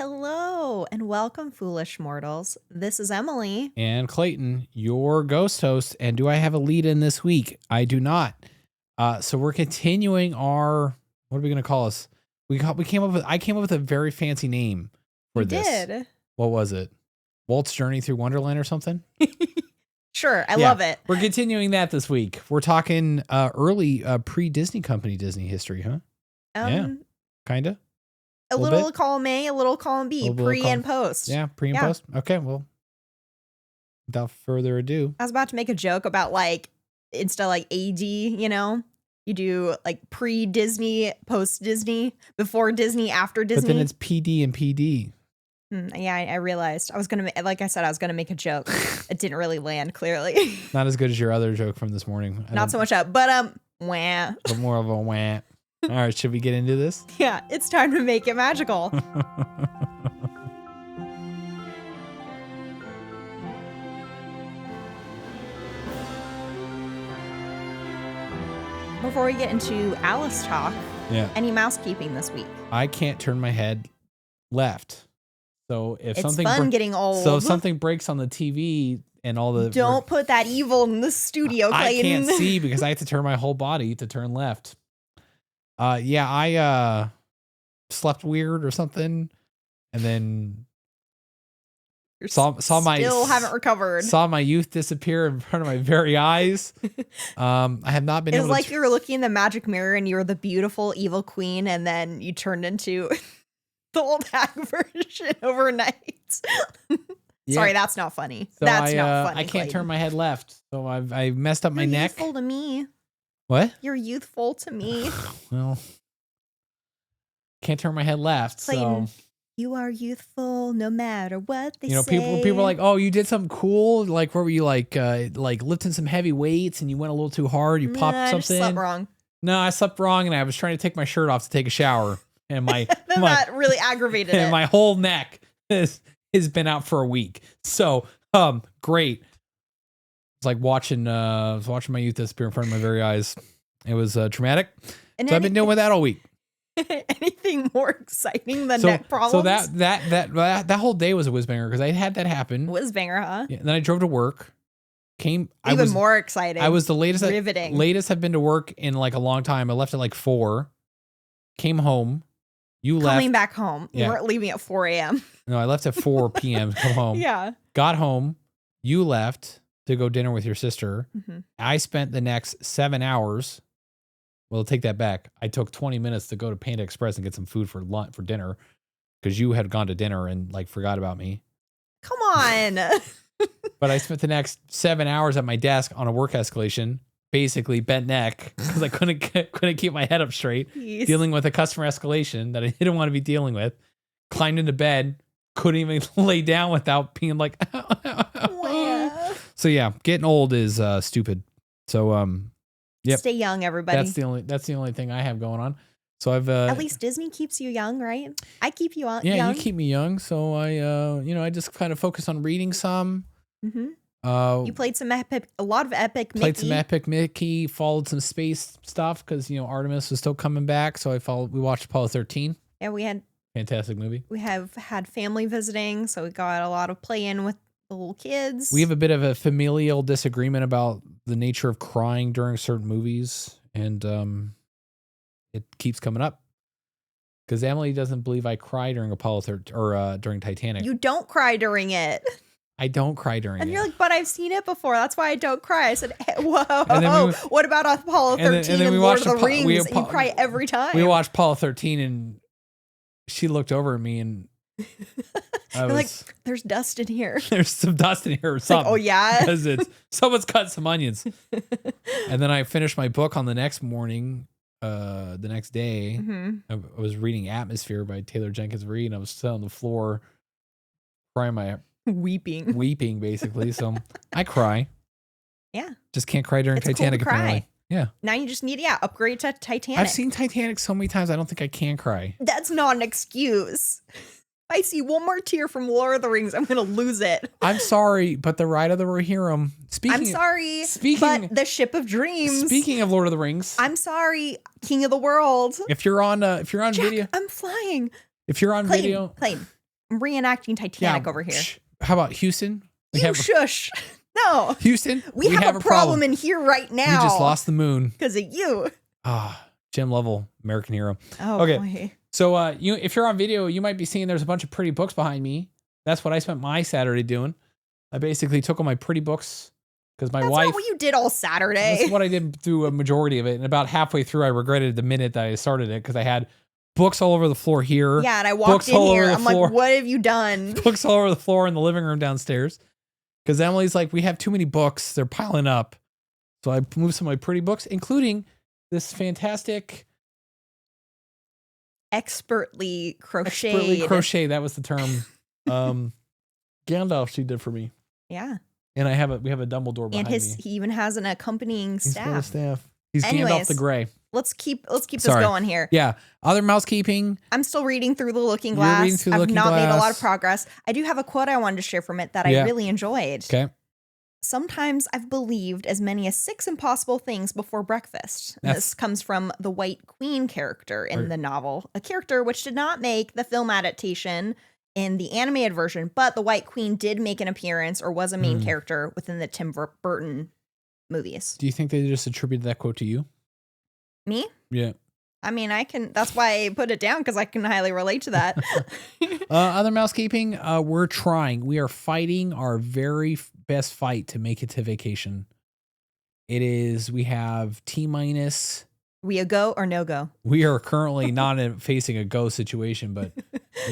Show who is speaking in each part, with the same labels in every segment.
Speaker 1: Hello and welcome, foolish mortals. This is Emily.
Speaker 2: And Clayton, your ghost host. And do I have a lead in this week? I do not. So we're continuing our, what are we going to call us? I came up with a very fancy name for this.
Speaker 1: Did.
Speaker 2: What was it? Walt's Journey Through Wonderland or something?
Speaker 1: Sure. I love it.
Speaker 2: We're continuing that this week. We're talking early pre-Disney company Disney history, huh? Yeah. Kind of.
Speaker 1: A little column A, a little column B, pre and post.
Speaker 2: Yeah, pre and post. Okay, well, without further ado.
Speaker 1: I was about to make a joke about instead of AD, you do pre-Disney, post-Disney, before Disney, after Disney.
Speaker 2: But then it's PD and PD.
Speaker 1: Yeah, I realized. I was going to make a joke. It didn't really land clearly.
Speaker 2: Not as good as your other joke from this morning.
Speaker 1: Not so much up, but wah.
Speaker 2: But more of a wah. All right, should we get into this?
Speaker 1: Yeah, it's time to make it magical. Before we get into Alice talk, any mousekeeping this week?
Speaker 2: I can't turn my head left. So if
Speaker 1: it's fun getting old.
Speaker 2: So if something breaks on the TV and all the...
Speaker 1: Don't put that evil in the studio, Clayton.
Speaker 2: I can't see because I have to turn my whole body to turn left. I slept weird or something, and then
Speaker 1: haven't recovered.
Speaker 2: Saw my youth disappear in front of my very eyes. I have not been.
Speaker 1: It was like you were looking in the magic mirror and you were the beautiful evil queen, and then you turned into the old hag version overnight. Sorry, that's not funny.
Speaker 2: So
Speaker 1: that's not funny.
Speaker 2: I can't turn my head left, so I messed up my neck.
Speaker 1: You're youthful to me.
Speaker 2: What?
Speaker 1: You're youthful to me.
Speaker 2: Well, can't turn my head left.
Speaker 1: Clayton,
Speaker 2: so
Speaker 1: you are youthful no matter what they say.
Speaker 2: People are like, oh, you did something cool. Like, where were you like lifting some heavy weights and you went a little too hard? You popped something. I just
Speaker 1: slept wrong.
Speaker 2: No, I slept wrong and I was trying to take my shirt off to take a shower. And
Speaker 1: that really aggravated
Speaker 2: and
Speaker 1: it.
Speaker 2: My whole neck has been out for a week. So, great. It's like watching my youth disappear in front of my very eyes. It was traumatic. So I've been dealing with that all week.
Speaker 1: Anything more exciting than neck problems?
Speaker 2: So that whole day was a whiz-banger because I had that happen.
Speaker 1: Whiz-banger, huh?
Speaker 2: Yeah, then I drove to work.
Speaker 1: More exciting.
Speaker 2: I was the latest.
Speaker 1: Riveting.
Speaker 2: Latest I've been to work in a long time. I left at 4. Came home. You left.
Speaker 1: Coming back home. Yeah. You weren't leaving at 4 a.m.
Speaker 2: No, I left at 4 p.m. to come home.
Speaker 1: Yeah.
Speaker 2: Got home. You left to go dinner with your sister.
Speaker 1: Mm-hmm.
Speaker 2: I spent the next 7 hours. Well, take that back. I took 20 minutes to go to Panda Express and get some food for dinner because you had gone to dinner and forgot about me.
Speaker 1: Come on.
Speaker 2: But I spent the next 7 hours at my desk on a work escalation, basically bent neck because I couldn't keep my head up straight, dealing with a customer escalation that I didn't want to be dealing with. Climbed into bed, couldn't even lay down without being like, So yeah, getting old is stupid. So yep.
Speaker 1: Stay young, everybody.
Speaker 2: That's the only thing I have going on. So I've
Speaker 1: at least Disney keeps you young, right? I keep you young.
Speaker 2: Yeah, you keep me young. So I just kind of focus on reading some.
Speaker 1: Mm-hmm. You played a lot of epic Mickey.
Speaker 2: Played some epic Mickey. Followed some space stuff because Artemis was still coming back. So we watched Apollo 13.
Speaker 1: Yeah, we had
Speaker 2: fantastic movie.
Speaker 1: We have had family visiting, so we got a lot of play in with the little kids.
Speaker 2: We have a bit of a familial disagreement about the nature of crying during certain movies, and it keeps coming up because Emily doesn't believe I cry during Apollo 13 or during Titanic.
Speaker 1: You don't cry during it.
Speaker 2: I don't cry during it.
Speaker 1: And you're like, but I've seen it before. That's why I don't cry. I said, hey, whoa. What about Apollo 13 and Lord of the Rings? And you cry every time.
Speaker 2: We watched Apollo 13 and she looked over at me and
Speaker 1: you're like, there's dust in here.
Speaker 2: There's some dust in here or something.
Speaker 1: Oh, yeah?
Speaker 2: Because someone's cut some onions. And then I finished my book on the next morning, the next day.
Speaker 1: Mm-hmm.
Speaker 2: I was reading Atmosphere by Taylor Jenkins Reid, and I was sitting on the floor crying weeping basically. So I cry.
Speaker 1: Yeah.
Speaker 2: Just can't cry during Titanic.
Speaker 1: Cool to cry.
Speaker 2: Yeah.
Speaker 1: Now you just need upgrade to Titanic.
Speaker 2: I've seen Titanic so many times I don't think I can cry.
Speaker 1: That's not an excuse. If I see one more tear from Lord of the Rings, I'm gonna lose it.
Speaker 2: I'm sorry, but the Ride of the Rohirrim.
Speaker 1: I'm sorry, but the Ship of Dreams.
Speaker 2: Speaking of Lord of the Rings,
Speaker 1: I'm sorry, King of the World.
Speaker 2: If you're on
Speaker 1: Jack,
Speaker 2: video,
Speaker 1: I'm flying.
Speaker 2: If you're on video,
Speaker 1: Clayton, reenacting Titanic over here.
Speaker 2: How about Houston?
Speaker 1: Shush. No.
Speaker 2: Houston,
Speaker 1: we have a problem in here right now.
Speaker 2: We just lost the moon.
Speaker 1: Because of you.
Speaker 2: Jim Lovell, American hero.
Speaker 1: Oh,
Speaker 2: okay.
Speaker 1: Boy.
Speaker 2: So if you're on video, you might be seeing there's a bunch of pretty books behind me. That's what I spent my Saturday doing. I basically took all my pretty books because my wife. That's not
Speaker 1: what you did all Saturday.
Speaker 2: That's what I did through a majority of it. And about halfway through, I regretted the minute that I started it because I had books all over the floor here.
Speaker 1: Yeah, and I walked in here. I'm like, what have you done?
Speaker 2: Books all over the floor in the living room downstairs. Because Emily's like, we have too many books. They're piling up. So I moved some of my pretty books, including this fantastic...
Speaker 1: Expertly crocheted.
Speaker 2: Expertly crocheted. That was the term. Gandalf she did for me.
Speaker 1: Yeah.
Speaker 2: And we have a Dumbledore behind me.
Speaker 1: He even has an accompanying staff.
Speaker 2: He's Gandalf the Grey.
Speaker 1: Let's keep this going here.
Speaker 2: Yeah. Other mousekeeping.
Speaker 1: I'm still reading through The Looking Glass. I've not made a lot of progress. I do have a quote I wanted to share from it that I really enjoyed.
Speaker 2: Okay.
Speaker 1: Sometimes I've believed as many as 6 impossible things before breakfast. This comes from the White Queen character in the novel, a character which did not make the film adaptation in the animated version, but the White Queen did make an appearance or was a main character within the Tim Burton movies.
Speaker 2: Do you think they just attributed that quote to you?
Speaker 1: Me?
Speaker 2: Yeah.
Speaker 1: I mean, that's why I put it down because I can highly relate to that.
Speaker 2: Other mousekeeping, we're trying. We are fighting our very best fight to make it to vacation. We have T-minus.
Speaker 1: We a go or no go?
Speaker 2: We are currently not facing a go situation, but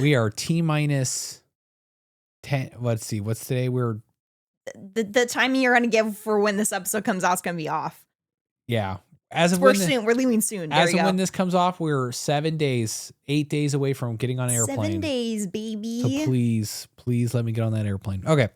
Speaker 2: we are T-minus 10. Let's see. What's today? We're
Speaker 1: the timing you're going to give for when this episode comes out is going to be off.
Speaker 2: Yeah.
Speaker 1: We're leaving soon.
Speaker 2: As of when this comes off, we're 8 days away from getting on an airplane.
Speaker 1: 7 days, baby.
Speaker 2: So please let me get on that airplane. Okay.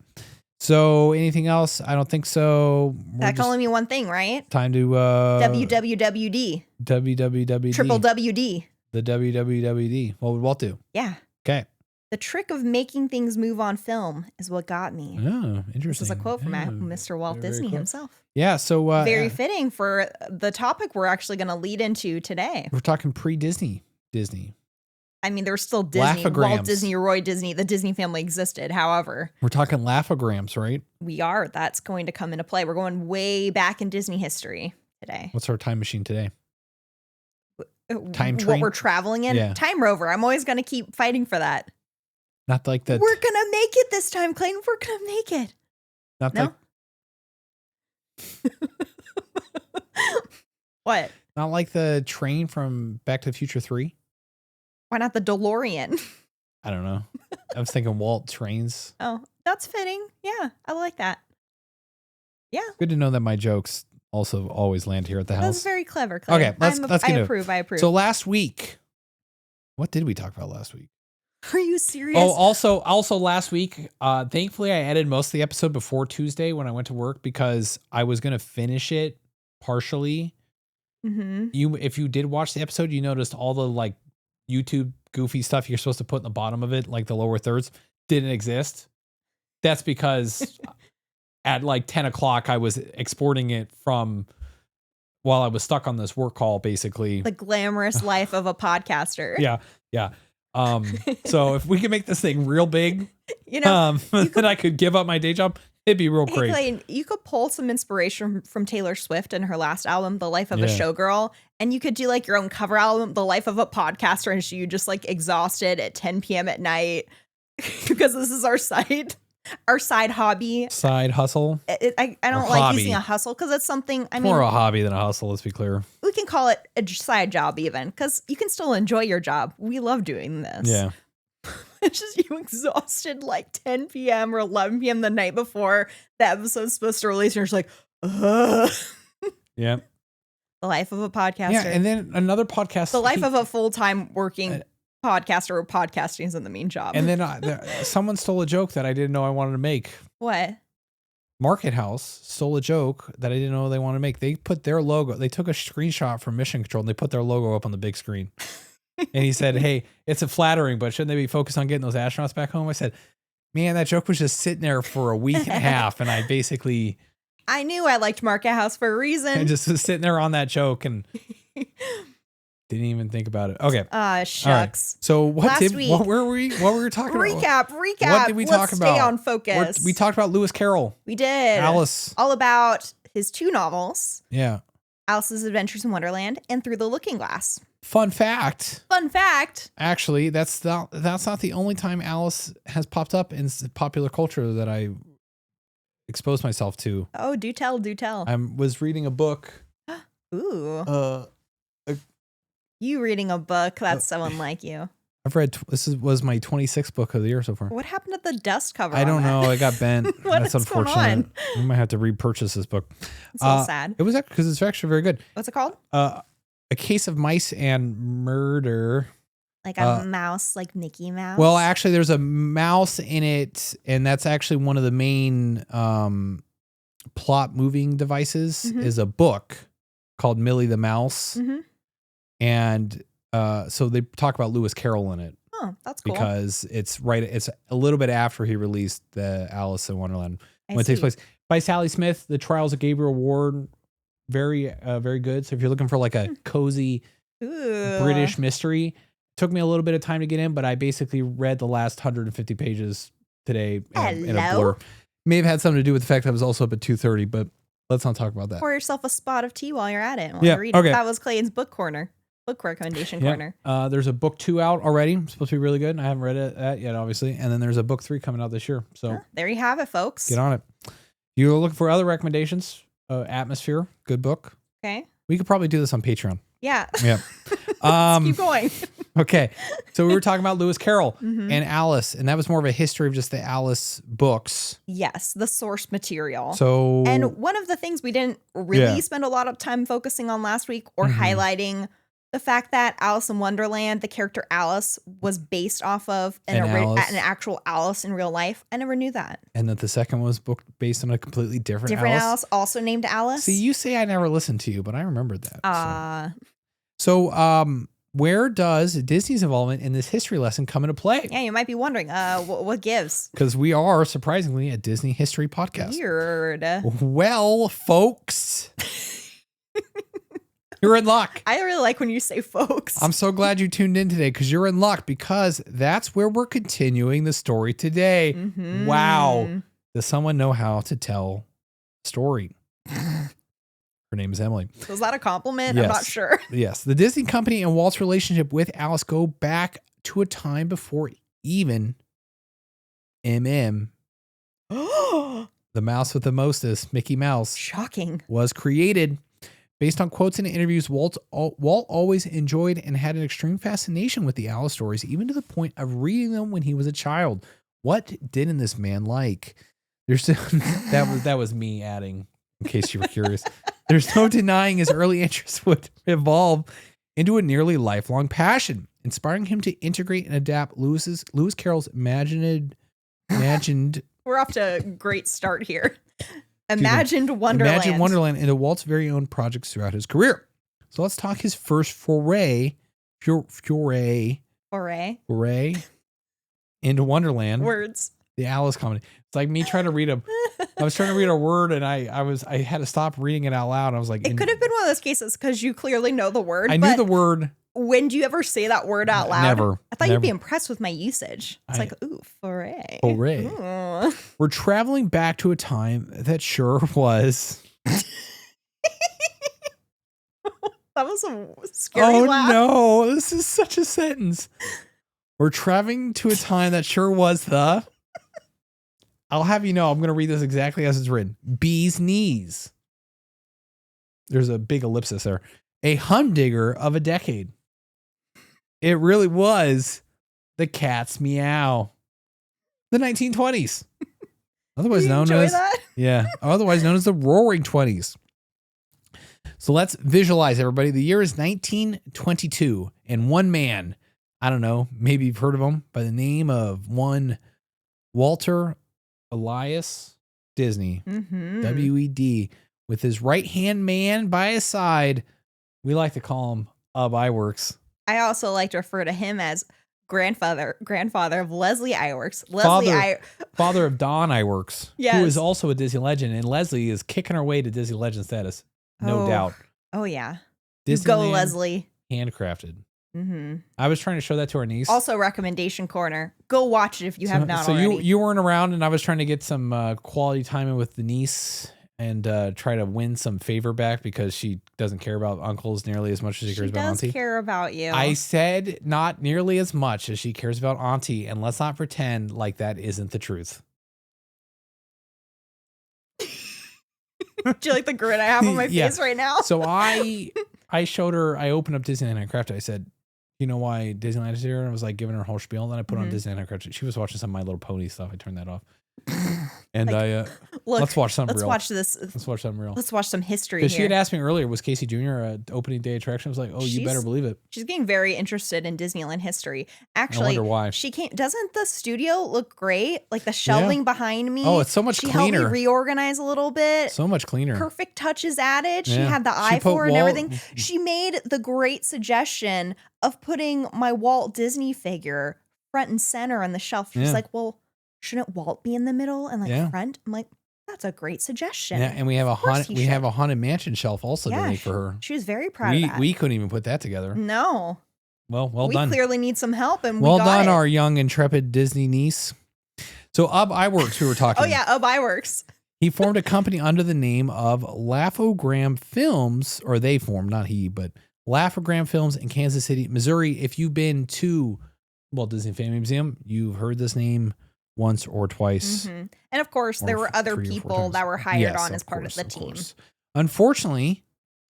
Speaker 2: So anything else? I don't think so.
Speaker 1: That can only mean one thing, right?
Speaker 2: Time to
Speaker 1: WWWD.
Speaker 2: WWWD.
Speaker 1: Triple WD.
Speaker 2: The WWWD. What would Walt do?
Speaker 1: Yeah.
Speaker 2: Okay.
Speaker 1: The trick of making things move on film is what got me.
Speaker 2: Oh, interesting.
Speaker 1: This is a quote from Mr. Walt Disney himself.
Speaker 2: Yeah, so...
Speaker 1: very fitting for the topic we're actually going to lead into today.
Speaker 2: We're talking pre-Disney. Disney.
Speaker 1: I mean, there's still Disney. Walt Disney, Roy Disney. The Disney family existed, however.
Speaker 2: We're talking laughograms, right?
Speaker 1: We are. That's going to come into play. We're going way back in Disney history today.
Speaker 2: What's our time machine today?
Speaker 1: Time train? What we're traveling in? Yeah. Time rover. I'm always going to keep fighting for that.
Speaker 2: Not like that.
Speaker 1: We're going to make it this time, Clayton. We're going to make it.
Speaker 2: Not no?
Speaker 1: What?
Speaker 2: Not like the train from Back to the Future 3?
Speaker 1: Why not the DeLorean?
Speaker 2: I don't know. I was thinking Walt trains.
Speaker 1: Oh, that's fitting. Yeah, I like that. Yeah.
Speaker 2: Good to know that my jokes also always land here at the house.
Speaker 1: That's very clever, Clayton.
Speaker 2: Okay, let's get
Speaker 1: I approve.
Speaker 2: So last week, what did we talk about last week?
Speaker 1: Are you serious?
Speaker 2: Oh, also last week, thankfully I edited most of the episode before Tuesday when I went to work because I was going to finish it partially. Mm-hmm. If you did watch the episode, you noticed all the like YouTube goofy stuff you're supposed to put in the bottom of it, like the lower thirds, didn't exist. That's because at like 10 o'clock, I was exporting it from while I was stuck on this work call, basically.
Speaker 1: The glamorous life of a podcaster.
Speaker 2: Yeah. So if we can make this thing real big, then I could give up my day job. It'd be real great.
Speaker 1: Clayton, you could pull some inspiration from Taylor Swift and her last album, The Life of a Showgirl, and you could do like your own cover album, The Life of a Podcaster, and you just like exhausted at 10 p.m. at night because this is our side hobby.
Speaker 2: Side hustle.
Speaker 1: I don't like using a hustle because it's something,
Speaker 2: more a hobby than a hustle, let's be clear.
Speaker 1: We can call it a side job even because you can still enjoy your job. We love doing this.
Speaker 2: Yeah.
Speaker 1: It's just you exhausted like 10 p.m. or 11 p.m. the night before the episode's supposed to release. And you're just like, ugh.
Speaker 2: Yeah.
Speaker 1: The life of a podcaster.
Speaker 2: Yeah, and then another podcast.
Speaker 1: The life of a full-time working podcaster or podcasting is in the main job.
Speaker 2: And then someone stole a joke that I didn't know I wanted to make.
Speaker 1: What?
Speaker 2: Market House stole a joke that I didn't know they wanted to make. They put their logo. They took a screenshot from Mission Control and they put their logo up on the big screen. And he said, hey, it's a flattering, but shouldn't they be focused on getting those astronauts back home? I said, man, that joke was just sitting there for a week and a half. And I knew
Speaker 1: I liked Market House for a reason.
Speaker 2: I just was sitting there on that joke and Didn't even think about it. Okay.
Speaker 1: Shucks.
Speaker 2: Right. So what were we talking
Speaker 1: Recap.
Speaker 2: What did we talk
Speaker 1: Let's
Speaker 2: about?
Speaker 1: Stay on focus.
Speaker 2: We talked about Lewis Carroll.
Speaker 1: We did.
Speaker 2: Alice.
Speaker 1: All about his 2 novels.
Speaker 2: Yeah.
Speaker 1: Alice's Adventures in Wonderland and Through the Looking Glass.
Speaker 2: Fun fact.
Speaker 1: Actually,
Speaker 2: that's not the only time Alice has popped up in popular culture that I exposed myself to.
Speaker 1: Oh, do tell.
Speaker 2: I was reading a book.
Speaker 1: Ooh. You reading a book? That's so unlike you.
Speaker 2: I've read. Was my 26th book of the year so far.
Speaker 1: What happened to the dust cover?
Speaker 2: I don't know. It got bent. That's unfortunate.
Speaker 1: Going on?
Speaker 2: We might have to repurchase this book.
Speaker 1: It's a little sad.
Speaker 2: It was because it's actually very good.
Speaker 1: What's it called?
Speaker 2: A Case of Mice and Murder.
Speaker 1: Like a mouse, like Mickey Mouse?
Speaker 2: Well, actually, there's a mouse in it, and that's actually one of the main plot moving devices is a book called Millie the Mouse.
Speaker 1: Mm-hmm.
Speaker 2: And so they talk about Lewis Carroll in it.
Speaker 1: Oh, that's cool.
Speaker 2: Because it's a little bit after he released the Alice in Wonderland when it takes place. By Sally Smith, The Trials of Gabriel Ward. Very, very good. So if you're looking for like a cozy British mystery, it took me a little bit of time to get in, but I basically read the last 150 pages today in a blur. May have had something to do with the fact that I was also up at 2:30, but let's not talk about that.
Speaker 1: Pour yourself a spot of tea while you're at it.
Speaker 2: Okay.
Speaker 1: That was Clayton's book recommendation corner.
Speaker 2: There's a book 2 out already. It's supposed to be really good. I haven't read it yet, obviously. And then there's a book 3 coming out this year. So
Speaker 1: there you have it, folks.
Speaker 2: Get on it. You're looking for other recommendations? Atmosphere, good book.
Speaker 1: Okay.
Speaker 2: We could probably do this on Patreon.
Speaker 1: Yeah.
Speaker 2: Yeah.
Speaker 1: Let's keep going.
Speaker 2: Okay. So we were talking about Lewis Carroll and Alice, and that was more of a history of just the Alice books.
Speaker 1: Yes, the source material.
Speaker 2: So,
Speaker 1: and one of the things we didn't really spend a lot of time focusing on last week or highlighting the fact that Alice in Wonderland, the character Alice, was based off of an actual Alice in real life. I never knew that. And that
Speaker 2: the second was booked based on a completely different
Speaker 1: Alice, also named Alice.
Speaker 2: See, you say I never listened to you, but I remembered that. So where does Disney's involvement in this history lesson come into play?
Speaker 1: Yeah, you might be wondering, what gives?
Speaker 2: Because we are, surprisingly, a Disney history podcast.
Speaker 1: Weird.
Speaker 2: Well, folks... You're in luck.
Speaker 1: I really like when you say folks.
Speaker 2: I'm so glad you tuned in today because you're in luck because that's where we're continuing the story today.
Speaker 1: Mm-hmm.
Speaker 2: Wow. Does someone know how to tell a story? Her name is Emily.
Speaker 1: Was that a compliment?
Speaker 2: Yes.
Speaker 1: I'm not sure.
Speaker 2: Yes. The Disney company and Walt's relationship with Alice go back to a time before even MM, the mouse with the mostest, Mickey Mouse,
Speaker 1: shocking,
Speaker 2: was created. Based on quotes and interviews, Walt always enjoyed and had an extreme fascination with the Alice stories, even to the point of reading them when he was a child. What didn't this man like? That was me adding, in case you were curious. There's no denying his early interest would evolve into a nearly lifelong passion, inspiring him to integrate and adapt Lewis Carroll's imagined.
Speaker 1: We're off to a great start here. Imagined Wonderland
Speaker 2: into Walt's very own projects throughout his career. So let's talk his first foray into Wonderland.
Speaker 1: Words.
Speaker 2: The Alice comedy. It's like me trying to read I was trying to read a word and I had to stop reading it out loud. I was like,
Speaker 1: it could have been one of those cases because you clearly know the word.
Speaker 2: I knew the word.
Speaker 1: When do you ever say that word out loud?
Speaker 2: Never.
Speaker 1: I thought you'd be impressed with my usage. It's like, ooh, foray.
Speaker 2: Foray.
Speaker 1: Ooh.
Speaker 2: We're traveling back to a time that sure was.
Speaker 1: That was a scary laugh.
Speaker 2: Oh, no. This is such a sentence. We're traveling to a time that sure was the. I'll have you know, I'm going to read this exactly as it's written. Bee's knees. There's a big ellipsis there. A humdinger of a decade. It really was the cat's meow. The 1920s. Otherwise known as otherwise known as the Roaring 20s. So let's visualize, everybody. The year is 1922, and one man, I don't know, maybe you've heard of him by the name of one Walter Elias Disney, WED, with his right-hand man by his side. We like to call him Iwerks.
Speaker 1: I also like to refer to him as grandfather of Leslie Iwerks.
Speaker 2: Father of Don Iwerks,
Speaker 1: yes,
Speaker 2: who is also a Disney legend, and Leslie is kicking her way to Disney legend status, no doubt.
Speaker 1: Oh yeah,
Speaker 2: Disneyland,
Speaker 1: go Leslie.
Speaker 2: handcrafted.
Speaker 1: Mm-hmm.
Speaker 2: I was trying to show that to our niece.
Speaker 1: Also, recommendation corner. Go watch it if you have not
Speaker 2: so
Speaker 1: already.
Speaker 2: you weren't around, and I was trying to get some quality time in with the niece and try to win some favor back because she doesn't care about uncles nearly as much as she cares about auntie.
Speaker 1: She does care about you.
Speaker 2: I said not nearly as much as she cares about auntie, and let's not pretend like that isn't the truth.
Speaker 1: Do you like the grin I have on my face right now?
Speaker 2: So I showed her, I opened up Disneyland Handcrafted. I said, you know why Disneyland is here? And I was like giving her a whole spiel. Then I put on Disneyland Handcrafted. She was watching some of My Little Pony stuff. I turned that off. And
Speaker 1: like,
Speaker 2: let's watch something real.
Speaker 1: Let's watch this.
Speaker 2: Let's watch something real.
Speaker 1: Let's watch some history
Speaker 2: here. Because
Speaker 1: she
Speaker 2: she had asked me earlier, was Casey Jr. an opening day attraction? I was like, oh, you better believe it.
Speaker 1: She's getting very interested in Disneyland history. Actually,
Speaker 2: I wonder why.
Speaker 1: She can't. Doesn't the studio look great? Like the shelving behind me.
Speaker 2: Oh, it's so much cleaner.
Speaker 1: She helped me reorganize a little bit.
Speaker 2: So much cleaner.
Speaker 1: Perfect touches added. She had the eye for it and everything. She made the great suggestion of putting my Walt Disney figure front and center on the shelf. She's like, well, shouldn't Walt be in the middle and front? I'm like, that's a great suggestion.
Speaker 2: Yeah, and we have a haunted mansion shelf also to make for her.
Speaker 1: She was very proud of that.
Speaker 2: We couldn't even put that together.
Speaker 1: No.
Speaker 2: Well done.
Speaker 1: We clearly need some help, and
Speaker 2: well done, our young intrepid Disney niece. So Iwerks, we were talking.
Speaker 1: Oh yeah, Iwerks.
Speaker 2: He formed a company under the name of Laugh-O-Gram Films, or they formed, not he, but Laugh-O-Gram Films in Kansas City, Missouri. If you've been to Walt Disney Family Museum, you've heard this name once or twice.
Speaker 1: Mm-hmm. And of course, there were other people that were hired on as part of the team.
Speaker 2: Unfortunately,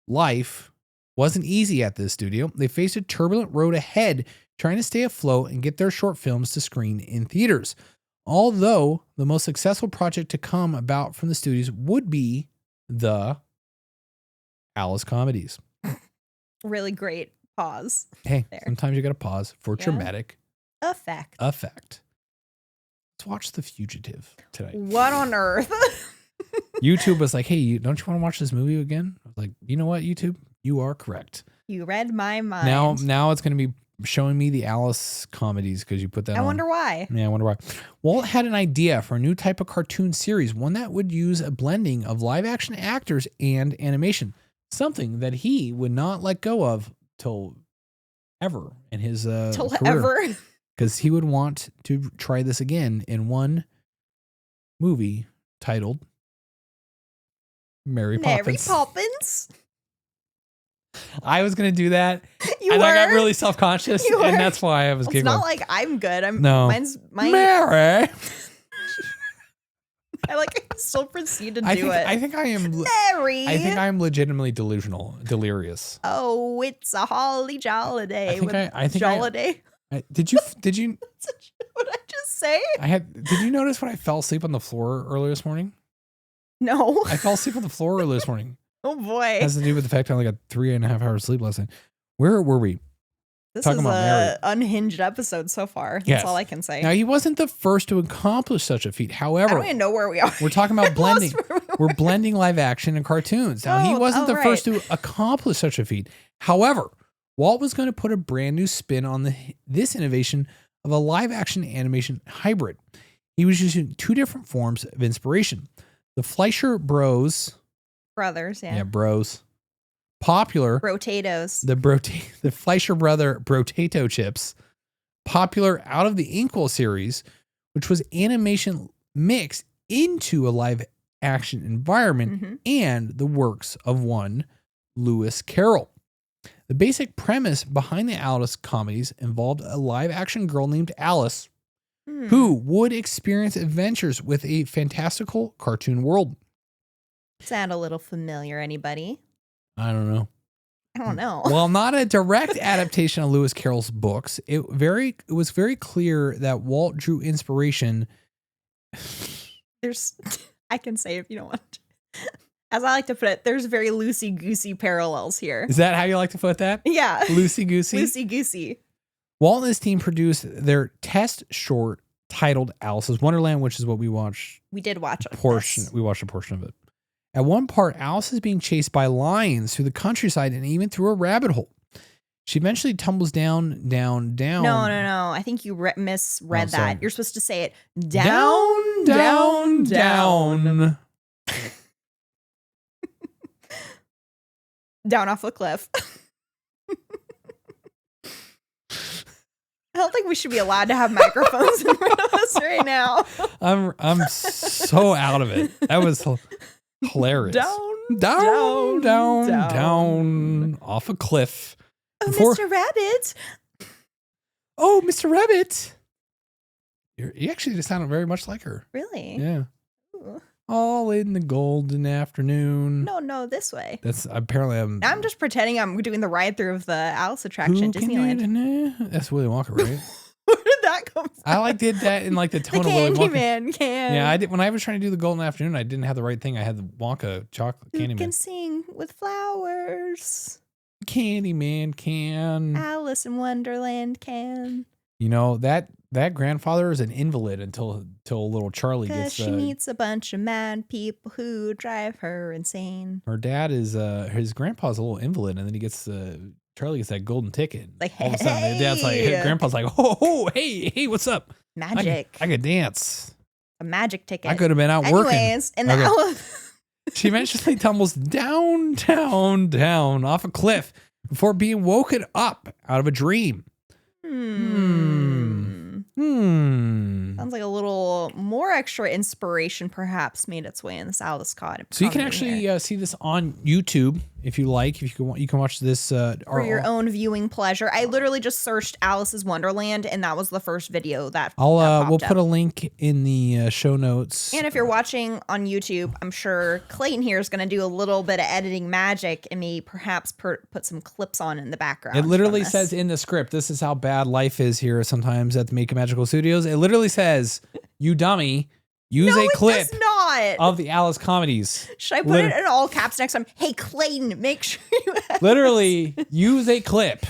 Speaker 2: life wasn't easy at this studio. They faced a turbulent road ahead trying to stay afloat and get their short films to screen in theaters. Although the most successful project to come about from the studios would be the Alice Comedies.
Speaker 1: Really great pause.
Speaker 2: Hey,
Speaker 1: there.
Speaker 2: Sometimes you got to pause for dramatic
Speaker 1: effect.
Speaker 2: Let's watch The Fugitive tonight.
Speaker 1: What on earth?
Speaker 2: YouTube was like, hey, don't you want to watch this movie again? I was like, you know what, YouTube? You are correct.
Speaker 1: You read my mind.
Speaker 2: Now it's going to be showing me the Alice Comedies because you put that on.
Speaker 1: I wonder why.
Speaker 2: Yeah, I wonder why. Walt had an idea for a new type of cartoon series, one that would use a blending of live action actors and animation, something that he would not let go of till ever in his career. Because he would want to try this again in one movie titled Mary Poppins. I was going to do that. I got really self-conscious, and that's why I was giggling.
Speaker 1: It's not like I'm good.
Speaker 2: Mine's
Speaker 1: I
Speaker 2: Mary.
Speaker 1: still proceed to do it.
Speaker 2: I think I am
Speaker 1: Mary.
Speaker 2: I think I am legitimately delirious.
Speaker 1: Oh, it's a holly jolly day.
Speaker 2: I think
Speaker 1: Jolliday.
Speaker 2: Did you
Speaker 1: What did I just say?
Speaker 2: Did you notice when I fell asleep on the floor earlier this morning?
Speaker 1: No.
Speaker 2: I fell asleep on the floor earlier this morning.
Speaker 1: Oh boy.
Speaker 2: It has to do with the fact I only got 3.5 hours sleep last night. Where were we?
Speaker 1: This is an unhinged episode so far. That's all I can say.
Speaker 2: Now, he wasn't the first to accomplish such a feat. However,
Speaker 1: I don't even know where we are.
Speaker 2: We're talking about blending. We're blending live action and cartoons. Now, he wasn't the first to accomplish such a feat. However, Walt was going to put a brand new spin on this innovation of a live action animation hybrid. He was using two different forms of inspiration. The Fleischer Brothers.
Speaker 1: Yeah,
Speaker 2: bros. Popular.
Speaker 1: Brotatoes.
Speaker 2: The Fleischer Brother Brotato chips. Popular out of the Inkwell series, which was animation mixed into a live action environment and the works of one Lewis Carroll. The basic premise behind the Alice Comedies involved a live action girl named Alice who would experience adventures with a fantastical cartoon world.
Speaker 1: Sound a little familiar, anybody?
Speaker 2: I don't know.
Speaker 1: Well,
Speaker 2: not a direct adaptation of Lewis Carroll's books. It was very clear that Walt drew inspiration.
Speaker 1: I can say if you don't want to. As I like to put it, there's very loosey-goosey parallels here.
Speaker 2: Is that how you like to put that?
Speaker 1: Yeah.
Speaker 2: Loosey-goosey?
Speaker 1: Loosey-goosey.
Speaker 2: Walt and his team produced their test short titled Alice's Wonderland, which is what we watched.
Speaker 1: We did watch a
Speaker 2: portion. We watched a portion of it. At one part, Alice is being chased by lions through the countryside and even through a rabbit hole. She eventually tumbles down.
Speaker 1: No. I think you misread that. You're supposed to say it down. Down off a cliff. I don't think we should be allowed to have microphones in front of us right now.
Speaker 2: I'm so out of it. That was hilarious. Down off a cliff.
Speaker 1: Oh, Mr. Rabbit.
Speaker 2: Oh, Mr. Rabbit. You actually just sounded very much like her.
Speaker 1: Really?
Speaker 2: Yeah.
Speaker 1: Ooh.
Speaker 2: All in the golden afternoon.
Speaker 1: No, this way.
Speaker 2: That's apparently
Speaker 1: I'm just pretending I'm doing the ride through of the Alice attraction at Disneyland.
Speaker 2: That's Willy Wonka, right?
Speaker 1: Where did that come from?
Speaker 2: I did that in the tone of Willy Wonka.
Speaker 1: Candyman can.
Speaker 2: Yeah, I did when I was trying to do the golden afternoon. I didn't have the right thing. I had the Wonka chocolate
Speaker 1: Who
Speaker 2: Candyman.
Speaker 1: can sing with flowers?
Speaker 2: Candyman can.
Speaker 1: Alice in Wonderland can.
Speaker 2: That grandfather is an invalid until little Charlie gets.
Speaker 1: She meets a bunch of mad people who drive her insane.
Speaker 2: Her dad is his grandpa's a little invalid, and then he gets Charlie gets that golden ticket.
Speaker 1: Like,
Speaker 2: all of a sudden, their dad's grandpa's like, oh, hey, what's up?
Speaker 1: Magic.
Speaker 2: I could dance.
Speaker 1: A magic ticket.
Speaker 2: I could have been out working.
Speaker 1: Anyways, in the
Speaker 2: she eventually tumbles down off a cliff before being woken up out of a dream.
Speaker 1: Sounds like a little more extra inspiration perhaps made its way in this Alice Scott.
Speaker 2: So you can actually see this on YouTube if you like. If you can watch this
Speaker 1: for your own viewing pleasure. I literally just searched Alice's Wonderland, and that was the first video that
Speaker 2: we'll put a link in the show notes.
Speaker 1: And if you're watching on YouTube, I'm sure Clayton here is going to do a little bit of editing magic and maybe perhaps put some clips on in the background.
Speaker 2: It literally says in the script, this is how bad life is here sometimes at the Make It Magical Studios. It literally says, you dummy, use a clip of the Alice Comedies.
Speaker 1: Should I put it in all caps next time? Hey, Clayton, make sure you
Speaker 2: literally use a clip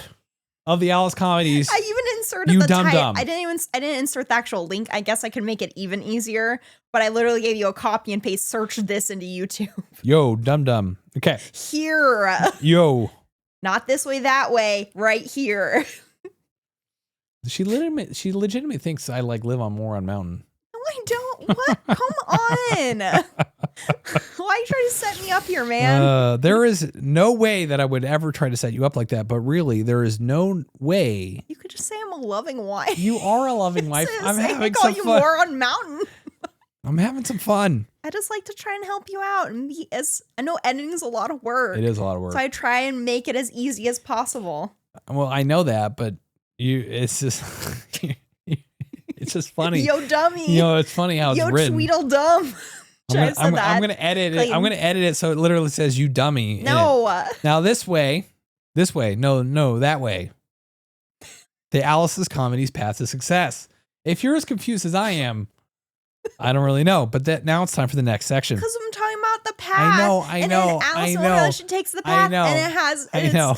Speaker 2: of the Alice Comedies.
Speaker 1: I even inserted the type. I didn't insert the actual link. I guess I could make it even easier, but I literally gave you a copy and paste search this into YouTube.
Speaker 2: Yo, dum. Okay.
Speaker 1: Here.
Speaker 2: Yo.
Speaker 1: Not this way, that way, right here.
Speaker 2: She legitimately thinks I live on Moron Mountain.
Speaker 1: No, I don't. What? Come on. Why are you trying to set me up here, man?
Speaker 2: There is no way that I would ever try to set you up like that, but really, there is no way.
Speaker 1: You could just say I'm a loving wife.
Speaker 2: You are a loving wife. I'm having some fun.
Speaker 1: Moron Mountain.
Speaker 2: I'm having some fun.
Speaker 1: I just like to try and help you out and I know editing is a lot of work.
Speaker 2: It is a lot of work.
Speaker 1: So I try and make it as easy as possible.
Speaker 2: Well, I know that, but it's just it's just funny.
Speaker 1: Yo, dummy.
Speaker 2: It's funny how it's written.
Speaker 1: Yo, Tweedledum.
Speaker 2: I'm gonna edit it. I'm gonna edit it so it literally says you dummy.
Speaker 1: No.
Speaker 2: Now this way. No, that way. The Alice's Comedies path to success. If you're as confused as I am, I don't really know. But now it's time for the next section.
Speaker 1: Because I'm talking about the path.
Speaker 2: I know.
Speaker 1: And then Alice in Wonderland, she takes the path, and it has. I know.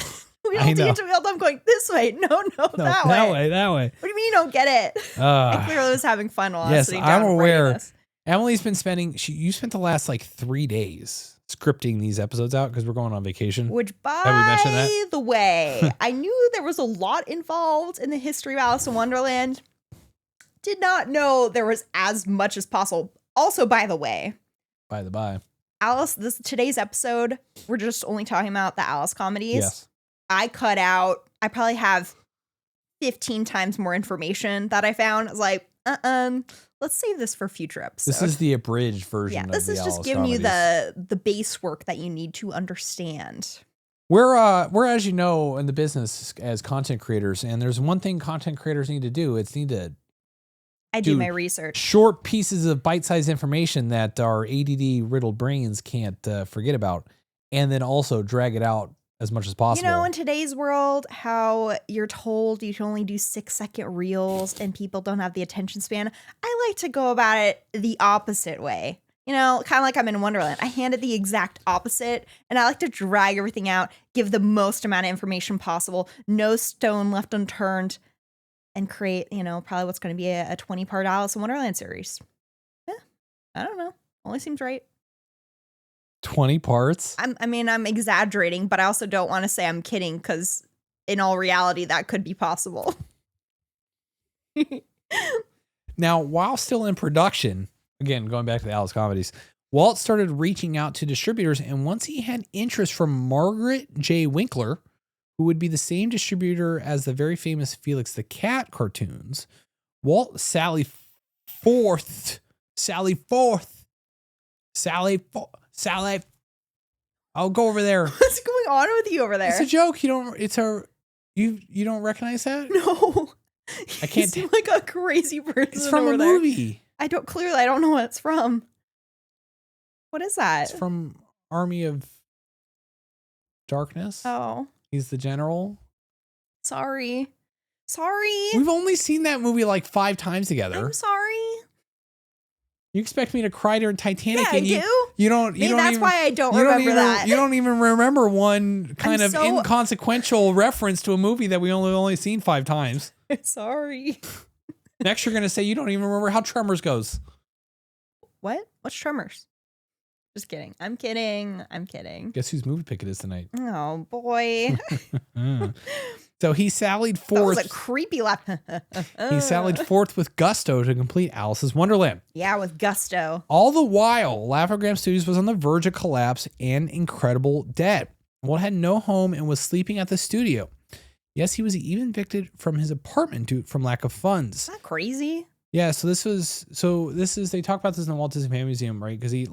Speaker 1: We don't get to I'm going this way. No, that way.
Speaker 2: That way.
Speaker 1: What do you mean you don't get it? I clearly was having fun while I was sitting down.
Speaker 2: I'm aware. Emily's been you spent the last 3 days scripting these episodes out because we're going on vacation.
Speaker 1: Which, by the way, I knew there was a lot involved in the history of Alice in Wonderland. Did not know there was as much as possible. Also, by the way.
Speaker 2: By the by.
Speaker 1: Alice, today's episode, we're just only talking about the Alice Comedies.
Speaker 2: Yes.
Speaker 1: I probably have 15 times more information that I found. I was like, let's save this for future episodes.
Speaker 2: This is the abridged version of the Alice Comedies. This is just giving you
Speaker 1: the base work that you need to understand.
Speaker 2: We're, as you know, in the business as content creators, and there's one thing content creators need to do. It's need to
Speaker 1: do my research.
Speaker 2: Short pieces of bite-sized information that our ADD riddled brains can't forget about, and then also drag it out as much as possible.
Speaker 1: In today's world, how you're told you can only do 6-second reels and people don't have the attention span. I like to go about it the opposite way. Kind of like I'm in Wonderland. I hand it the exact opposite, and I like to drag everything out, give the most amount of information possible, no stone left unturned, and create, probably what's going to be a 20-part Alice in Wonderland series. Yeah, I don't know. Only seems right.
Speaker 2: 20 parts?
Speaker 1: I'm exaggerating, but I also don't want to say I'm kidding because in all reality, that could be possible.
Speaker 2: Now, while still in production, again, going back to the Alice Comedies, Walt started reaching out to distributors, and once he had interest from Margaret J. Winkler, who would be the same distributor as the very famous Felix the Cat cartoons, Walt Sally Forth. I'll go over there.
Speaker 1: What's going on with you over there?
Speaker 2: It's a joke. You don't recognize that?
Speaker 1: No.
Speaker 2: I can't.
Speaker 1: You seem like a crazy person.
Speaker 2: It's from
Speaker 1: over
Speaker 2: a
Speaker 1: there.
Speaker 2: movie.
Speaker 1: I don't know what it's from. What is that?
Speaker 2: It's from Army of Darkness.
Speaker 1: Oh.
Speaker 2: He's the general.
Speaker 1: Sorry.
Speaker 2: We've only seen that movie like 5 times together.
Speaker 1: I'm sorry.
Speaker 2: You expect me to cry during Titanic?
Speaker 1: Yeah,
Speaker 2: and
Speaker 1: I do.
Speaker 2: You don't.
Speaker 1: Maybe that's why I don't remember that.
Speaker 2: You don't even remember one kind of inconsequential reference to a movie that we only seen 5 times.
Speaker 1: Sorry.
Speaker 2: Next, you're gonna say you don't even remember how Tremors goes.
Speaker 1: What? What's Tremors? Just kidding. I'm kidding.
Speaker 2: Guess whose movie pick it is tonight?
Speaker 1: Oh boy.
Speaker 2: So he sallied forth.
Speaker 1: That was a creepy laugh.
Speaker 2: He sallied forth with gusto to complete Alice's Wonderland.
Speaker 1: Yeah, with gusto.
Speaker 2: All the while, Laugh-O-Gram Studios was on the verge of collapse and incredible debt. Walt had no home and was sleeping at the studio. Yes, he was even evicted from his apartment from lack of funds.
Speaker 1: Is that crazy?
Speaker 2: Yeah, they talk about this in the Walt Disney Family Museum, right? Because he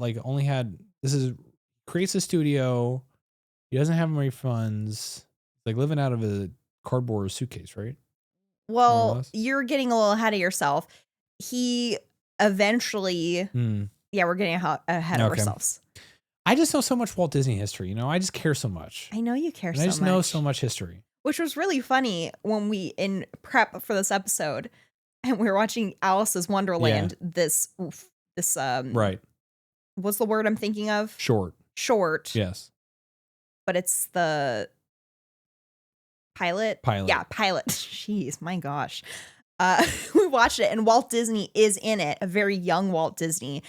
Speaker 2: creates a studio. He doesn't have any funds. Like living out of a cardboard suitcase, right?
Speaker 1: Well, you're getting a little ahead of yourself. He eventually, we're getting ahead of ourselves.
Speaker 2: I just know so much Walt Disney history. I just care so much.
Speaker 1: I know you care so much.
Speaker 2: I just know so much history.
Speaker 1: Which was really funny when we, in prep for this episode, and we were watching Alice's Wonderland, this
Speaker 2: right.
Speaker 1: What's the word I'm thinking of?
Speaker 2: Short.
Speaker 1: Yes. But it's the pilot. Yeah, pilot. Jeez, my gosh. We watched it and Walt Disney is in it, a very young Walt Disney.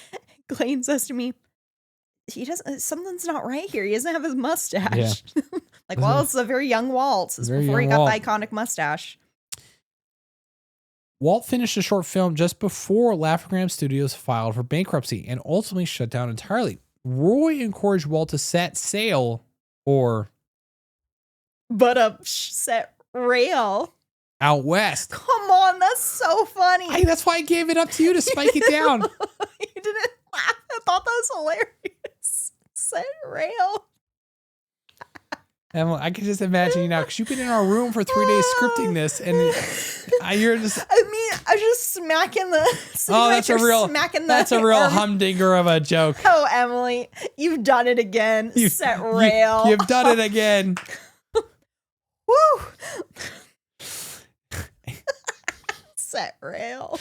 Speaker 1: Clayton says to me, something's not right here. He doesn't have his mustache. Yeah. It's a very young Walt. This is before he got the iconic mustache.
Speaker 2: Walt finished a short film just before Laugh-O-Gram Studios filed for bankruptcy and ultimately shut down entirely. Roy encouraged Walt to set sail
Speaker 1: set rail
Speaker 2: out west.
Speaker 1: Come on, that's so funny.
Speaker 2: Hey, that's why I gave it up to you to spike it down.
Speaker 1: You didn't laugh. I thought that was hilarious. Set rail.
Speaker 2: Emily, I can just imagine you now because you've been in our room for 3 days scripting this, and you're just.
Speaker 1: I was just smacking the.
Speaker 2: That's a real humdinger of a joke.
Speaker 1: Oh, Emily, you've done it again. Set rail.
Speaker 2: You've done it again.
Speaker 1: Woo! Set rail.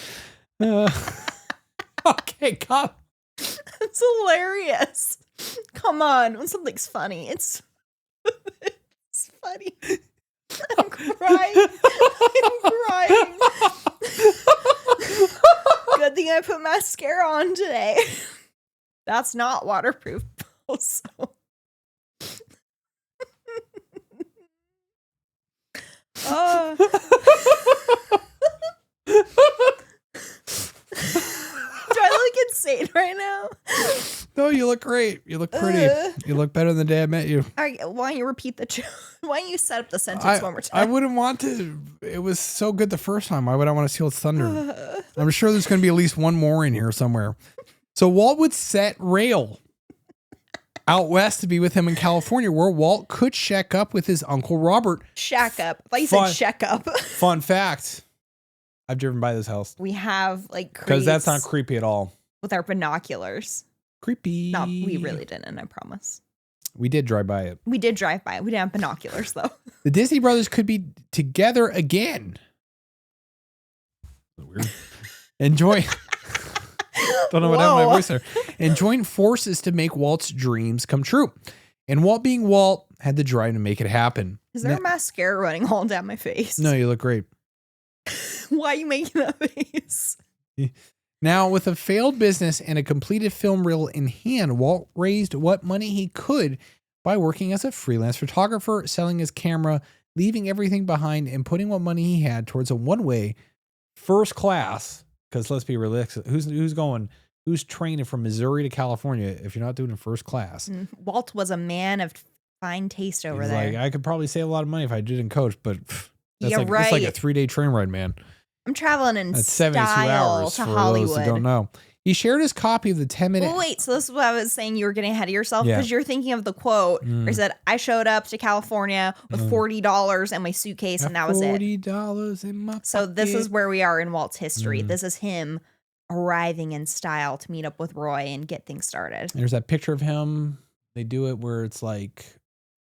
Speaker 2: Okay, come.
Speaker 1: It's hilarious. Come on, when something's funny, it's funny. I'm crying. Good thing I put mascara on today. That's not waterproof. Also. Do I look insane right now?
Speaker 2: No, you look great. You look pretty. You look better than the day I met you.
Speaker 1: All right, why don't you repeat the joke? Why don't you set up the sentence one more time?
Speaker 2: I wouldn't want to. It was so good the first time. Why would I want to steal its thunder? I'm sure there's going to be at least one more in here somewhere. So Walt would set rail out west to be with him in California, where Walt could shack up with his Uncle Robert.
Speaker 1: Shack up. I thought you said shack up.
Speaker 2: Fun fact. I've driven by this house.
Speaker 1: We have
Speaker 2: because that's not creepy at all.
Speaker 1: With our binoculars.
Speaker 2: Creepy.
Speaker 1: No, we really didn't, I promise.
Speaker 2: We did drive by it.
Speaker 1: We did drive by it. We didn't have binoculars, though.
Speaker 2: The Disney brothers could be together again. Weird. Enjoy. Don't know what happened to my voice there. And join forces to make Walt's dreams come true. And Walt, being Walt, had the drive to make it happen.
Speaker 1: Is there mascara running all down my face?
Speaker 2: No, you look great.
Speaker 1: Why are you making that face?
Speaker 2: Now, with a failed business and a completed film reel in hand, Walt raised what money he could by working as a freelance photographer, selling his camera, leaving everything behind, and putting what money he had towards a one-way first class. Because let's be realistic, who's training from Missouri to California if you're not doing it first class?
Speaker 1: Walt was a man of fine taste over
Speaker 2: He's
Speaker 1: there.
Speaker 2: like, I could probably save a lot of money if I didn't coach, but that's
Speaker 1: Yeah,
Speaker 2: like
Speaker 1: right.
Speaker 2: it's like a 3-day train ride, man.
Speaker 1: I'm traveling in
Speaker 2: That's 72
Speaker 1: style
Speaker 2: hours
Speaker 1: to
Speaker 2: for
Speaker 1: Hollywood.
Speaker 2: those who don't know. He shared his copy of the 10-minute.
Speaker 1: Well, wait, so this is what I was saying. You were getting ahead of yourself because you're thinking of the quote where he said, I showed up to California with $40 in my suitcase, and that was it.
Speaker 2: $40 in my pocket.
Speaker 1: So this is where we are in Walt's history. This is him arriving in style to meet up with Roy and get things started.
Speaker 2: There's that picture of him. They do it where it's like,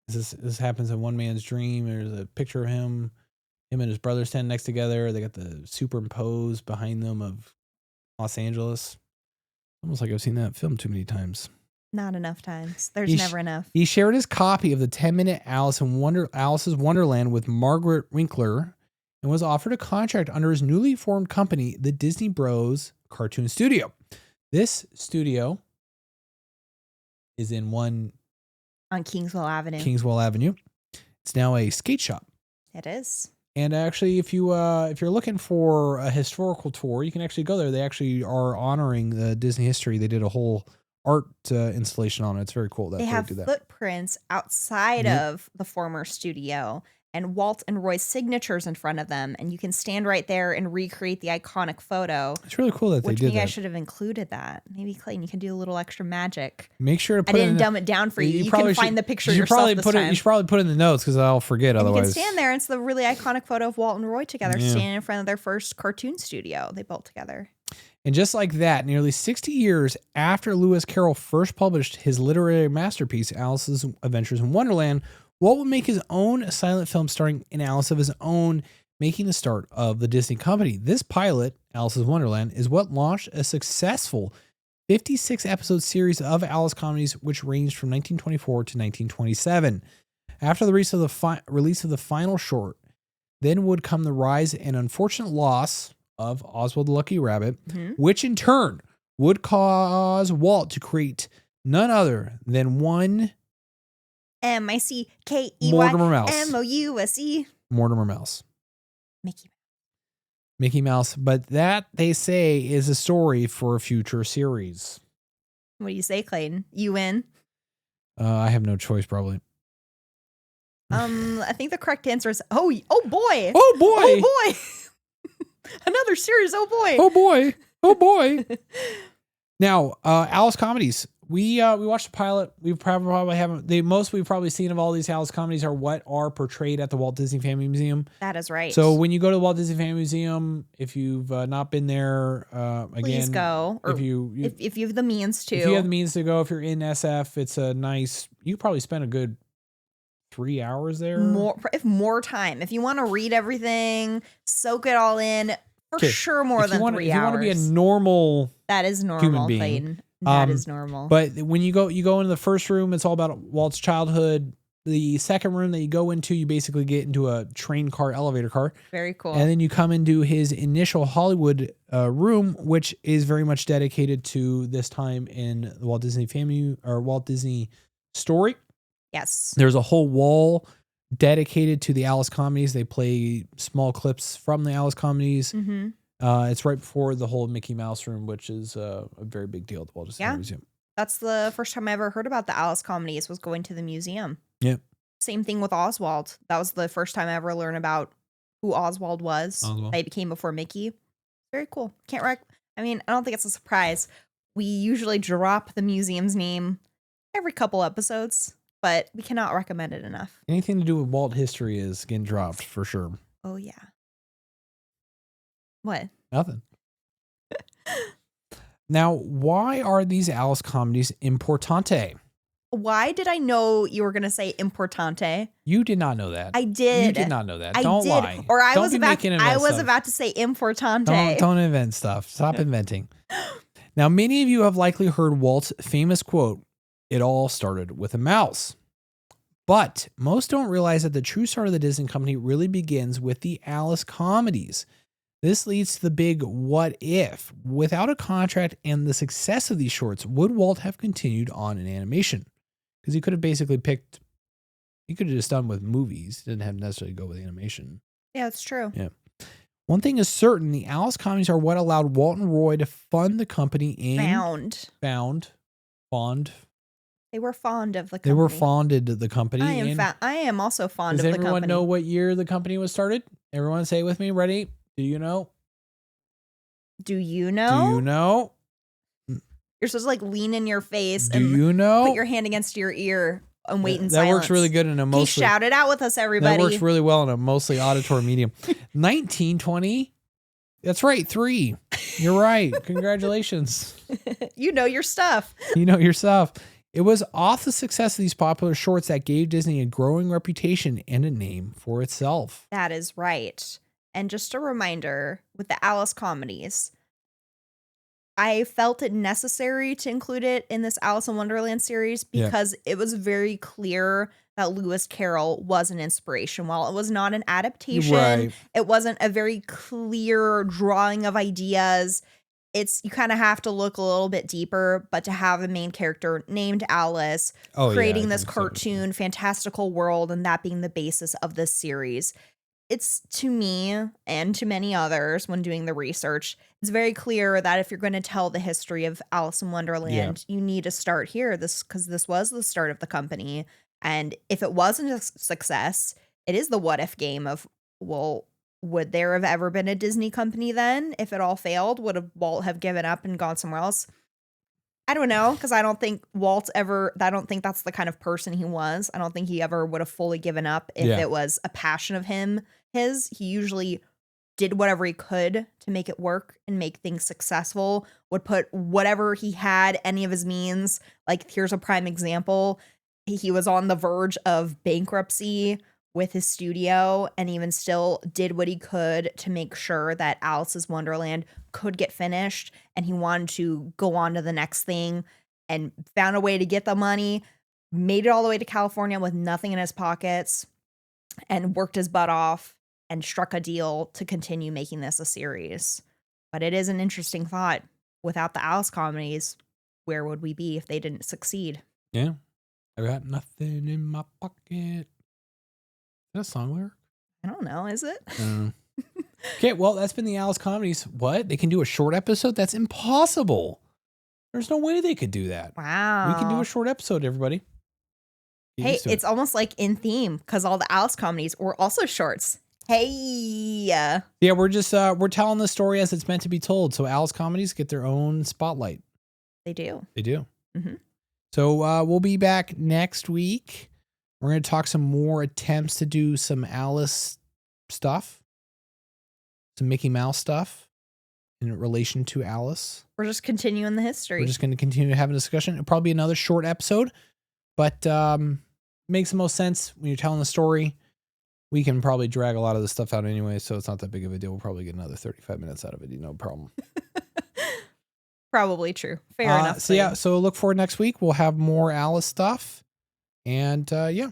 Speaker 2: this happens in one man's dream. There's a picture of him and his brother standing next together. They got the superimposed behind them of Los Angeles. Almost like I've seen that film too many times.
Speaker 1: Not enough times. There's never enough.
Speaker 2: He shared his copy of the 10-minute Alice's Wonderland with Margaret Winkler and was offered a contract under his newly formed company, the Disney Bros Cartoon Studio. This studio is on
Speaker 1: Kingswell Avenue.
Speaker 2: Kingswell Avenue. It's now a skate shop.
Speaker 1: It is.
Speaker 2: And actually, if you're looking for a historical tour, you can actually go there. They actually are honoring the Disney history. They did a whole art installation on it. It's very cool that
Speaker 1: they have
Speaker 2: do that.
Speaker 1: Footprints outside of the former studio and Walt and Roy's signatures in front of them. And you can stand right there and recreate the iconic photo.
Speaker 2: It's really cool that they did
Speaker 1: maybe
Speaker 2: that.
Speaker 1: I should have included that. Maybe, Clayton, you can do a little extra magic.
Speaker 2: Make sure to put
Speaker 1: I didn't dumb it down for you. You can find the picture yourself this time.
Speaker 2: You should probably put it in the notes because I'll forget otherwise.
Speaker 1: You can stand there. It's the really iconic photo of Walt and Roy together standing in front of their first cartoon studio they built together.
Speaker 2: And just like that, nearly 60 years after Lewis Carroll first published his literary masterpiece, Alice's Adventures in Wonderland, Walt would make his own silent film starring an Alice of his own, making the start of the Disney company. This pilot, Alice's Wonderland, is what launched a successful 56-episode series of Alice comedies, which ranged from 1924 to 1927. After the release of the final short, then would come the rise and unfortunate loss of Oswald the Lucky Rabbit, which in turn would cause Walt to create none other than one
Speaker 1: Mortimer Mouse. Mouse.
Speaker 2: Mortimer Mouse.
Speaker 1: Mickey
Speaker 2: Mouse. But that, they say, is a story for a future series.
Speaker 1: What do you say, Clayton? You win?
Speaker 2: I have no choice, probably.
Speaker 1: I think the correct answer is, oh boy.
Speaker 2: Oh, boy.
Speaker 1: Oh, boy. Another series. Oh, boy.
Speaker 2: Oh, boy. Oh, boy. Now, Alice comedies. We watched the pilot. We probably haven't. The most we've probably seen of all these Alice comedies are what are portrayed at the Walt Disney Family Museum.
Speaker 1: That is right.
Speaker 2: So when you go to the Walt Disney Family Museum, if you've not been there, again, please
Speaker 1: go. Or if you have the means to.
Speaker 2: If you have the means to go, if you're in SF, it's a nice. You could probably spend a good 3 hours there.
Speaker 1: More time. If you want to read everything, soak it all in. For sure, more than 3 hours. If you want to
Speaker 2: be a normal,
Speaker 1: that is normal,
Speaker 2: human being.
Speaker 1: Clayton. That is normal.
Speaker 2: But when you go into the first room, it's all about Walt's childhood. The second room that you go into, you basically get into a train car, elevator car.
Speaker 1: Very cool.
Speaker 2: And then you come into his initial Hollywood room, which is very much dedicated to this time in the Walt Disney Family or Walt Disney story.
Speaker 1: Yes.
Speaker 2: There's a whole wall dedicated to the Alice comedies. They play small clips from the Alice comedies.
Speaker 1: Mm-hmm.
Speaker 2: It's right before the whole Mickey Mouse room, which is a very big deal at the Walt Disney Museum.
Speaker 1: That's the first time I ever heard about the Alice comedies was going to the museum.
Speaker 2: Yep.
Speaker 1: Same thing with Oswald. That was the first time I ever learned about who Oswald was. They became before Mickey. Very cool. I don't think it's a surprise. We usually drop the museum's name every couple episodes, but we cannot recommend it enough.
Speaker 2: Anything to do with Walt history is getting dropped for sure.
Speaker 1: Oh, yeah. What?
Speaker 2: Nothing. Now, why are these Alice comedies importante?
Speaker 1: Why did I know you were going to say importante?
Speaker 2: You did not know that.
Speaker 1: I did.
Speaker 2: You did not know that.
Speaker 1: I
Speaker 2: Don't
Speaker 1: did.
Speaker 2: lie.
Speaker 1: Or I
Speaker 2: Don't
Speaker 1: was
Speaker 2: be
Speaker 1: about.
Speaker 2: making
Speaker 1: I was
Speaker 2: stuff.
Speaker 1: about to say importante.
Speaker 2: Don't invent stuff. Stop inventing. Now, many of you have likely heard Walt's famous quote, "It all started with a mouse." But most don't realize that the true start of the Disney company really begins with the Alice comedies. This leads to the big what if. Without a contract and the success of these shorts, would Walt have continued on in animation? Because he could have basically he could have just done with movies. Didn't have to necessarily go with animation.
Speaker 1: Yeah, that's true.
Speaker 2: Yeah. One thing is certain, the Alice comedies are what allowed Walt and Roy to fund the company in...
Speaker 1: Found. They were fond of the company.
Speaker 2: They were fonded of the company.
Speaker 1: I am also fond of the company.
Speaker 2: Does everyone know what year the company was started? Everyone say it with me. Ready? Do you know?
Speaker 1: Do you know?
Speaker 2: Do you know?
Speaker 1: You're supposed to like lean in your face
Speaker 2: and you know?
Speaker 1: Put your hand against your ear and wait in silence.
Speaker 2: That works really good in a mostly...
Speaker 1: shout it out with us, everybody.
Speaker 2: That works really well in a mostly auditory medium. 1920. That's right. 3. You're right. Congratulations.
Speaker 1: You know your stuff.
Speaker 2: You know your stuff. It was off the success of these popular shorts that gave Disney a growing reputation and a name for itself.
Speaker 1: That is right. And just a reminder, with the Alice comedies, I felt it necessary to include it in this Alice in Wonderland series because it was very clear that Lewis Carroll was an inspiration. While it was not an adaptation, it wasn't a very clear drawing of ideas. You kind of have to look a little bit deeper, but to have a main character named Alice creating this cartoon, fantastical world, and that being the basis of this series. It's, to me and to many others when doing the research, it's very clear that if you're going to tell the history of Alice in Wonderland, you need to start here because this was the start of the company. And if it wasn't a success, it is the what if game of, well, would there have ever been a Disney company then? If it all failed, would Walt have given up and gone somewhere else? I don't know, because I don't think I don't think that's the kind of person he was. I don't think he ever would have fully given up if it was a passion of his. He usually did whatever he could to make it work and make things successful, would put whatever he had, any of his means. Like, here's a prime example. He was on the verge of bankruptcy with his studio and even still did what he could to make sure that Alice's Wonderland could get finished, and he wanted to go on to the next thing and found a way to get the money, made it all the way to California with nothing in his pockets, and worked his butt off and struck a deal to continue making this a series. But it is an interesting thought. Without the Alice comedies, where would we be if they didn't succeed?
Speaker 2: Yeah. I got nothing in my pocket. Is that a song lyric?
Speaker 1: I don't know. Is it?
Speaker 2: Okay, well, that's been the Alice comedies. What? They can do a short episode? That's impossible. There's no way they could do that.
Speaker 1: Wow.
Speaker 2: We can do a short episode, everybody.
Speaker 1: Hey, it's almost like in theme because all the Alice comedies were also shorts. Hey.
Speaker 2: Yeah, we're just we're telling the story as it's meant to be told. So Alice comedies get their own spotlight.
Speaker 1: They do.
Speaker 2: They do.
Speaker 1: Mm-hmm.
Speaker 2: So we'll be back next week. We're going to talk some more attempts to do some Alice stuff, some Mickey Mouse stuff in relation to Alice.
Speaker 1: We're just continuing the history.
Speaker 2: We're just going to continue to have a discussion. It'll probably be another short episode, but makes the most sense when you're telling the story. We can probably drag a lot of the stuff out anyway, so it's not that big of a deal. We'll probably get another 35 minutes out of it. No problem.
Speaker 1: Probably true. Fair enough.
Speaker 2: So look forward next week. We'll have more Alice stuff. And so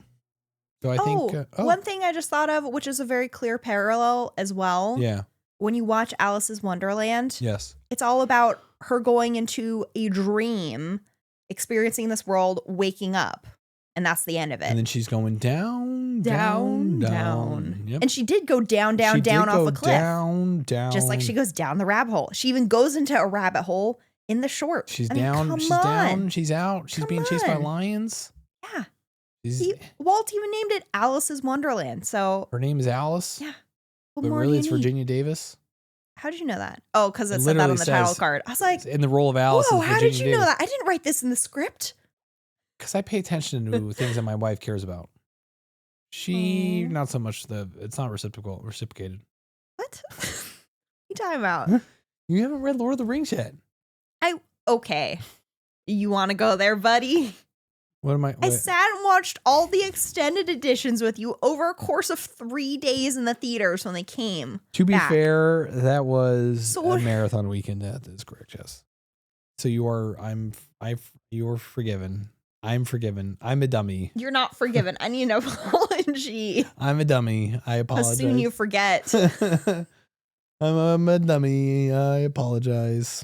Speaker 2: I think
Speaker 1: one thing I just thought of, which is a very clear parallel as well.
Speaker 2: Yeah.
Speaker 1: When you watch Alice's Wonderland,
Speaker 2: yes,
Speaker 1: it's all about her going into a dream, experiencing this world, waking up. And that's the end of it.
Speaker 2: And then she's going down.
Speaker 1: Yep. And she did go down off a cliff.
Speaker 2: Down.
Speaker 1: Just like she goes down the rabbit hole. She even goes into a rabbit hole in the short.
Speaker 2: She's down. She's out. She's being chased by lions.
Speaker 1: Yeah. Walt even named it Alice's Wonderland. So
Speaker 2: her name is Alice?
Speaker 1: Yeah.
Speaker 2: But really it's Virginia Davis?
Speaker 1: How did you know that? Oh, because it said that on the title card. I was like,
Speaker 2: in the role of Alice.
Speaker 1: Whoa, how did you know that? I didn't write this in the script.
Speaker 2: Because I pay attention to things that my wife cares about. She, not so much it's not reciprocated.
Speaker 1: What? What are you talking about?
Speaker 2: You haven't read Lord of the Rings yet.
Speaker 1: Okay. You want to go there, buddy? I sat and watched all the extended editions with you over a course of 3 days in the theaters when they came.
Speaker 2: To be fair, that was a marathon weekend. That is correct, yes. So you are forgiven. I'm forgiven. I'm a dummy.
Speaker 1: You're not forgiven. I need an apology.
Speaker 2: I'm a dummy. I apologize.
Speaker 1: How soon you forget.
Speaker 2: I'm a dummy. I apologize.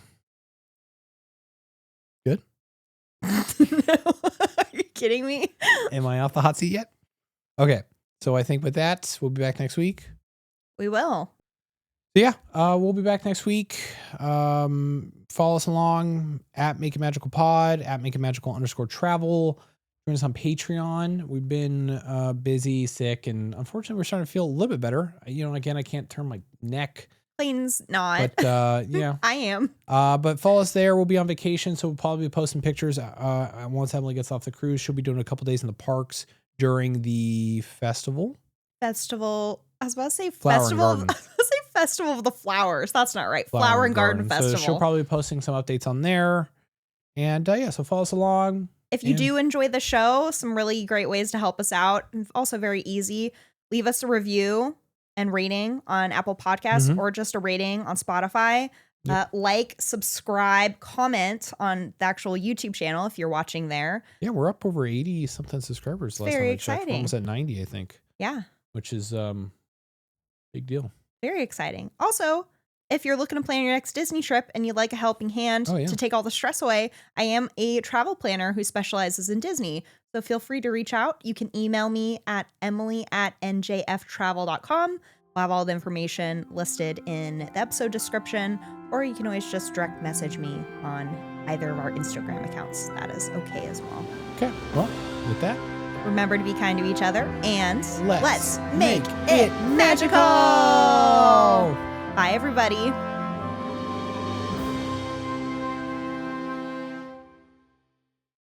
Speaker 2: Good?
Speaker 1: Are you kidding me?
Speaker 2: Am I off the hot seat yet? Okay. So I think with that, we'll be back next week.
Speaker 1: We will.
Speaker 2: yeah, we'll be back next week. Follow us along at Make It Magical Pod, at Make It Magical _travel. Join us on Patreon. We've been busy, sick, and unfortunately, we're starting to feel a little bit better. Again, I can't turn my neck.
Speaker 1: Plane's not.
Speaker 2: But yeah,
Speaker 1: I am.
Speaker 2: But follow us there. We'll be on vacation, so we'll probably be posting pictures. Once Emily gets off the cruise, she'll be doing a couple days in the parks during the festival.
Speaker 1: I was about to say
Speaker 2: Flower
Speaker 1: festival.
Speaker 2: and
Speaker 1: I
Speaker 2: Garden.
Speaker 1: was about to say Festival of the Flowers. That's not right. Flower and Garden Festival.
Speaker 2: So she'll probably be posting some updates on there. And so follow us along.
Speaker 1: If you do enjoy the show, some really great ways to help us out. And also very easy. Leave us a review and rating on Apple Podcasts or just a rating on Spotify.
Speaker 2: Yep.
Speaker 1: Like, subscribe, comment on the actual YouTube channel if you're watching there.
Speaker 2: Yeah, we're up over 80 something subscribers. Last
Speaker 1: Very
Speaker 2: time I checked.
Speaker 1: exciting.
Speaker 2: We're almost at 90, I think.
Speaker 1: Yeah.
Speaker 2: Which is big deal.
Speaker 1: Very exciting. Also, if you're looking to plan your next Disney trip and you'd like a helping hand to take all the stress away, I am a travel planner who specializes in Disney. So feel free to reach out. You can email me at emily@njftravel.com. We'll have all the information listed in the episode description, or you can always just direct message me on either of our Instagram accounts. That is okay as well.
Speaker 2: Okay. Well, with that,
Speaker 1: remember to be kind to each other and
Speaker 2: let's
Speaker 1: make it magical. Bye, everybody.